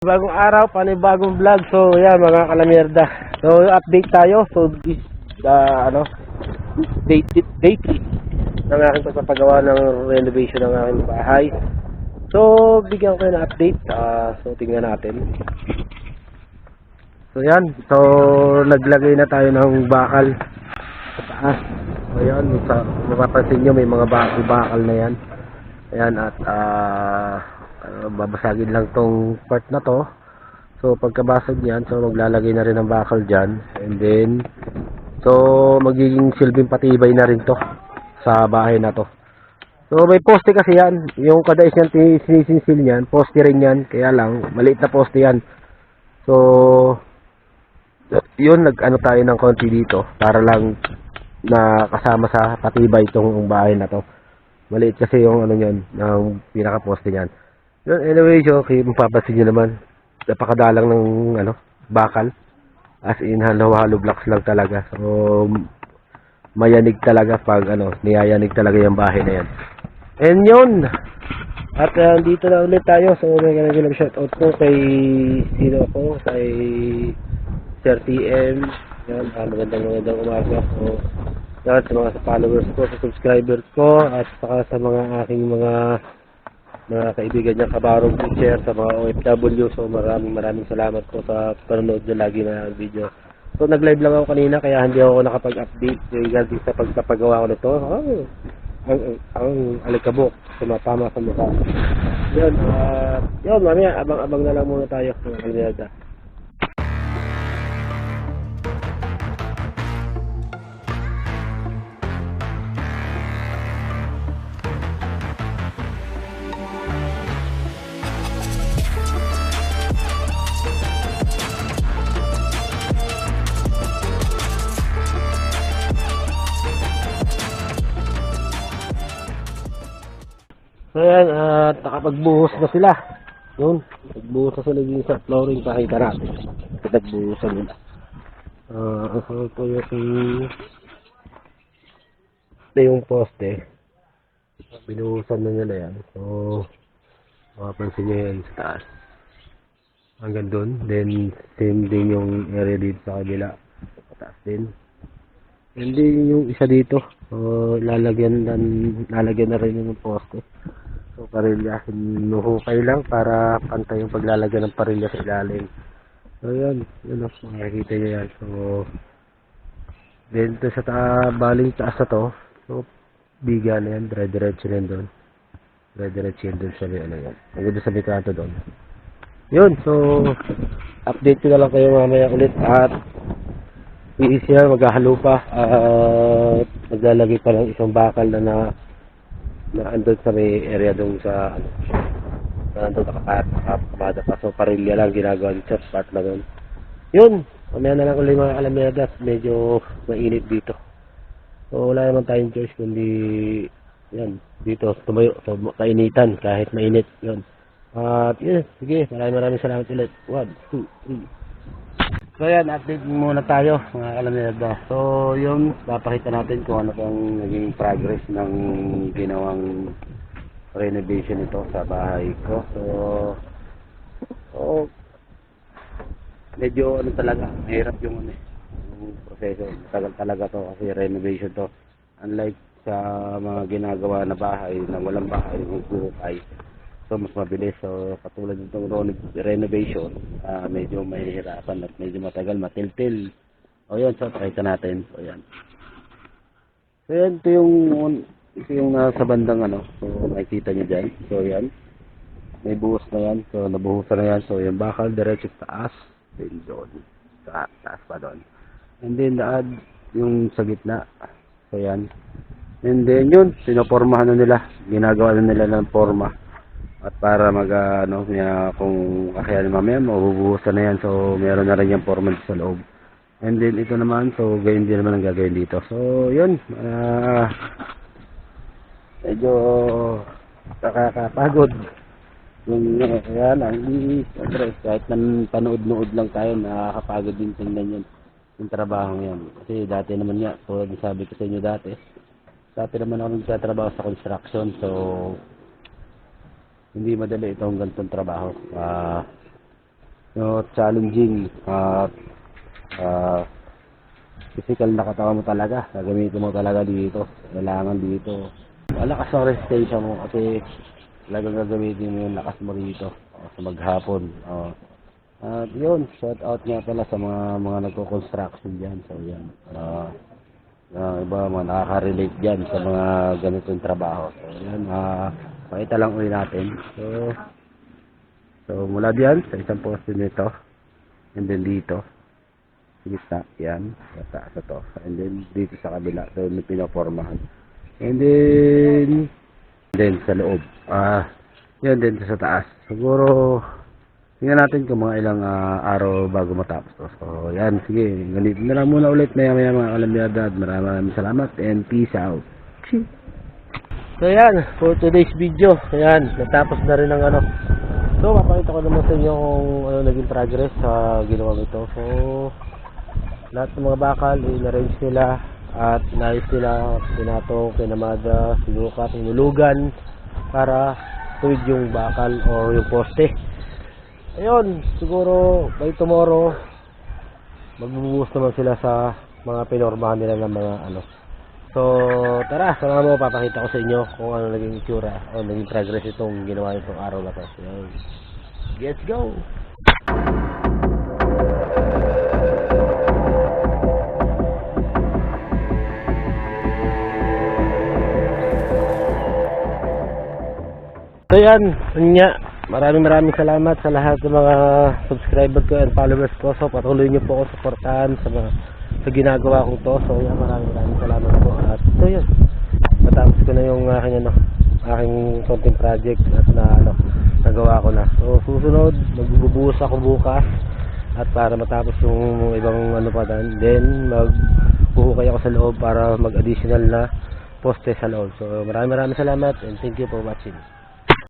Bagong araw, panibagong vlog. So, yan mga kalamierda. So, update tayo. So, this date ng aking pagpapagawa ng renovation ng aking bahay. So, bigyan ko kayo ng update. So, tingnan natin. So, yan. So, naglagay na tayo ng bakal sa taas. So, yan. Mapapansin nyo, may mga bakal na yan. Ayan, at babasagin lang tong part na to. So pagkabasag niyan, so maglalagay na rin ng bakal diyan, and then so magiging silbing patibay na rin to sa bahay na to. So may poste kasi yan, yung kadais niyan sinisinsil niyan, poste rin yan, kaya lang maliit na poste yan. So yun, nag-ano tayo ng konti dito para lang na kasama sa patibay itong bahay na to. Maliit kasi yung ano niyan, ng pinaka poste niyan. Anyway, so okay, mapapansin nyo naman, napakadalang ng bakal, as in halo-halo blocks lang talaga. So mayanig talaga pag niyayanig talaga yung bahay na yan. And yun, at dito na ulit tayo. So may ganang shoutout ko kay kay Sir TM. Yan, magandang umaga. So yan, sa mga followers ko, sa subscribers ko, at saka sa mga aking mga kaibigan niya kabarong teacher, sa mga OFW. So maraming salamat po sa panonood niyo lagi na video. So nag-live lang ako kanina, kaya hindi ako nakapag-update regarding sa pagpapagawa ko nito. Ang alikabok, tumatama sa mukha. Yun, mamaya abang na lang muna tayo ng Almeida. So yan, at nakapagbuhos na sila. Yun, nagbuhos na sila din sa flooring, pakita natin. Nagbuhosan nila. So ito yung poste. Binuhusan na nila yan. So, makapansin nyo yan sa taas. Hanggang dun. Then, same din yung area dito sa kabila. Sa taas din. And then yung isa dito. So, lalagyan na rin yung poste. So, parilya, hinuhukay lang para pantay yung paglalagyan ng parilya sa ilalim. So, yan makikita nyo yan. So, then, sa baling taas na to, so, biga na yan, dire-diretso rin doon. Dire-diretso yan doon sa yan. Hanggang sa kanto doon. Yun, so, update ko na lang kayo mamaya ulit. At, siya maghahalo pa. Maglalagay pa ng isang bakal na andun sa may area doon sa andun nakapagpapamada pa. So parilya lang ginagawa ng church part na doon. Yun, mamaya na lang ulit mga Alamedas, medyo mainit dito. So wala naman tayong choice kundi yan, dito tumayo. So kainitan kahit mainit. Yun. At yun, sige, maraming salamat ulit. 1, 2, 3. So yan, update muna tayo mga Alamedas. So yun, papakita natin kung ano pang naging progress ng ginawang renovation ito sa bahay ko. So medyo talaga, mahirap yung proseso. Tagal talaga to kasi renovation to. Unlike sa mga ginagawa na bahay na walang bahay, magbuhukay. So mas mabilis. So katulad nitong renovation, medyo mahihirapan at medyo matagal, matiltil. O yun, so pakita natin. So yan. So yan, ito yung sa bandang so makikita nyo dyan. So yan, may buhos na yan. So nabuhusan na yan. So yung bakal diretso taas, then doon sa taas pa doon. And then add yung sa gitna. So yan. And then yun, sinopormahan na nila. Ginagawa na nila ng forma. At para kung kakayanin mamaya, mabubuhusan na yan. So, meron na rin yung forma sa loob. And then, ito naman. So, gayon din naman ang gagawin dito. So, yun. Medyo nakakapagod. Yan, kahit panood-nood lang tayo, nakakapagod din tingnan yun. Yung trabaho yan. Kasi dati naman nga, tulad sabi ko sa inyo dati naman ako nagtatrabaho sa construction. So, hindi madali itong ganitong trabaho. no, challenging at physical na katawan mo talaga. Gagamitin mo talaga dito. Kailangan dito. Malakas ang resistensya mo kasi talagang gagamitin mo yung lakas mo dito sa maghapon. At yun, shout out nga pala sa mga nagko-construction dyan. So yan. Iba mga nakaka-relate dyan sa mga ganitong trabaho. So yan, pakita lang ulit natin. So mula diyan sa isang poste nito, and then dito sa gitna, yan, sa taas na to, and then dito sa kabila, so may pinapormahan, and then sa loob, yan din sa taas. Siguro tingnan natin kung mga ilang araw bago matapos to. So yan, sige, ganito na lang muna ulit, maya mga kalamyada. Maraming salamat and peace out. So yan, for today's video, yan, natapos na rin ang ano. So papakita ko naman sa inyo kung ano naging progress sa ginawa nito. So lahat ng mga bakal in-arrange nila at inayos nila, pinatong, pinamada, sinukat, inulugan para tuwid yung bakal or yung poste. Ayun, siguro by tomorrow magbubuhos naman sila sa mga pinormahan nila ng mga ano. So tara, sama mo, papakita ko sa inyo kung ano naging itsura o naging progress itong ginawa itong araw na to. So, let's go! So yan, maraming salamat sa lahat ng mga subscriber ko and followers ko. So patuloy niyo po ako suportahan sa ginagawa kong to. So yan, maraming salamat po. At so yun, matapos ko na yung aking konting project at nagawa ko na. So susunod, magbubuhos ako bukas at para matapos yung ibang pa then magbuhukay ako sa loob para mag-additional na poste sa loob. So maraming salamat and thank you for watching.